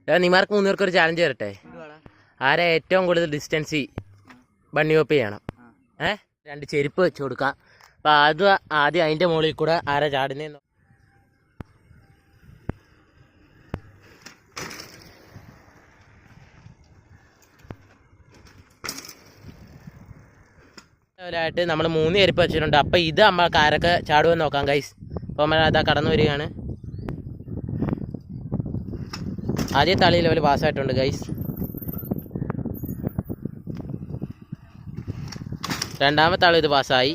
നിമാർക്ക് 3 പേർക്ക് ഒരു ചാലഞ്ച് തരട്ടെ. ആരാ ഏറ്റവും കൂടുതൽ ഡിസ്റ്റൻസ് ബണ്ണി ഹോപ്പ് ചെയ്യണം. 2 ചെരുപ്പ് വെച്ച് കൊടുക്കാം. അപ്പം അത് ആദ്യം അതിൻ്റെ മുകളിൽ കൂടെ ആരാ ചാടുന്നതെന്ന് ായിട്ട് നമ്മൾ 3 ചെരുപ്പ് വെച്ചിട്ടുണ്ട്. അപ്പം ഇത് നമ്മൾക്ക് ആരൊക്കെ ചാടുമെന്ന് നോക്കാം ഗൈസ്. അപ്പോൾ നമ്മൾ അതാ കടന്നു വരികയാണ്. ആദ്യത്തെ ആളി ലെവൽ പാസ്സായിട്ടുണ്ട് ഗൈസ്. രണ്ടാമത്തെ ആൾ ഇത് പാസ്സായി.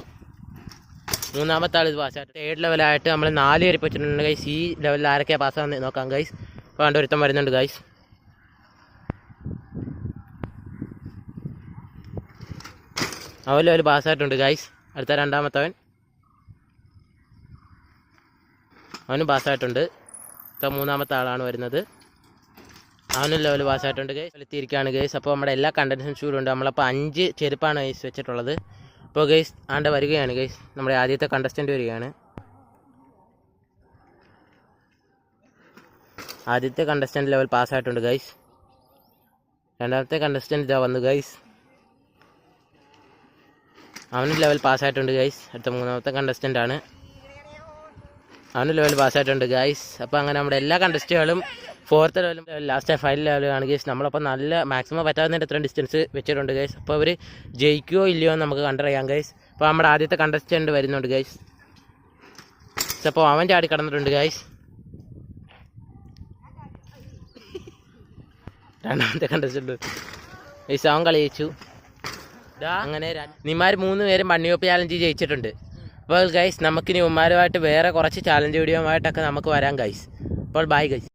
മൂന്നാമത്തെ ആൾ ഇത് പാസ്സായിട്ട് 7 ലെവലായിട്ട് നമ്മൾ 4 ചെരുപ്പ് വെച്ചിട്ടുണ്ട് ഗൈസ്. ഈ ലെവലിൽ ആരൊക്കെയാണ് പാസ്സാകുന്ന നോക്കാം ഗൈസ്. അപ്പോൾ കണ്ടൊരുത്തം വരുന്നുണ്ട് ഗൈസ്. അവൻ ലെവൽ പാസ്സായിട്ടുണ്ട് ഗൈസ്. അടുത്ത രണ്ടാമത്തവൻ അവനും പാസ്സായിട്ടുണ്ട്. മൂന്നാമത്തെ ആളാണ് വരുന്നത്. അവനും ലെവൽ പാസ്സായിട്ടുണ്ട് ഗൈസ്. എത്തിയിരിക്കുകയാണ് ഗൈസ്. അപ്പോൾ നമ്മുടെ എല്ലാ കണ്ടൻസൻസും ഉണ്ട്. നമ്മളപ്പോൾ 5 ചെരുപ്പാണ് ഗൈസ് വെച്ചിട്ടുള്ളത്. അപ്പോൾ ഗൈസ് വരികയാണ് ഗൈസ്. നമ്മുടെ ആദ്യത്തെ കണ്ടസ്റ്റൻ്റ് വരികയാണ്. ആദ്യത്തെ കണ്ടസ്റ്റൻ്റ് ലെവൽ പാസ്സായിട്ടുണ്ട് ഗൈസ്. രണ്ടാമത്തെ കണ്ടസ്റ്റൻ്റ് ഇതാ വന്നു ഗൈസ്. അവനും ലെവൽ പാസ്സായിട്ടുണ്ട് ഗൈസ്. അടുത്ത മൂന്നാമത്തെ കണ്ടസ്റ്റൻ്റ് ആണ്. അവനും ലെവൽ പാസ്സായിട്ടുണ്ട് ഗൈസ്. അപ്പോൾ അങ്ങനെ നമ്മുടെ എല്ലാ കണ്ടസ്റ്റുകളും 4th ലെവലും ലാസ്റ്റ് 5 ലെവലാണ് ഗൈസ്. നമ്മളപ്പോൾ നല്ല മാക്സിമം പറ്റാവുന്നതിൻ്റെ ഇത്രയും ഡിസ്റ്റൻസ് വെച്ചിട്ടുണ്ട് ഗൈസ്. അപ്പോൾ അവർ ജയിക്കുകയോ ഇല്ലയോ എന്ന് നമുക്ക് കണ്ടറിയാം ഗൈസ്. അപ്പോൾ നമ്മുടെ ആദ്യത്തെ കണ്ടസ്റ്റൻ്റ് വരുന്നുണ്ട് ഗൈസ്. അപ്പോൾ അവൻ ചാടി കടന്നിട്ടുണ്ട് ഗൈസ്. രണ്ടാമത്തെ കണ്ടസ്റ്റൻ്റ് ഗൈസ് അവൻ കളി ജയിച്ചു. അങ്ങനെ നിമാർ 3 പേരും ബണ്ണി ഹോപ്പ് ചാലഞ്ച് ജയിച്ചിട്ടുണ്ട്. അപ്പോൾ ഗൈസ് നമുക്കിനി ഉമ്മാരുമായിട്ട് വേറെ കുറച്ച് ചാലഞ്ച് വീഡിയോ ആയിട്ടൊക്കെ നമുക്ക് വരാം ഗൈസ്. അപ്പോൾ ബൈ ഗൈസ്.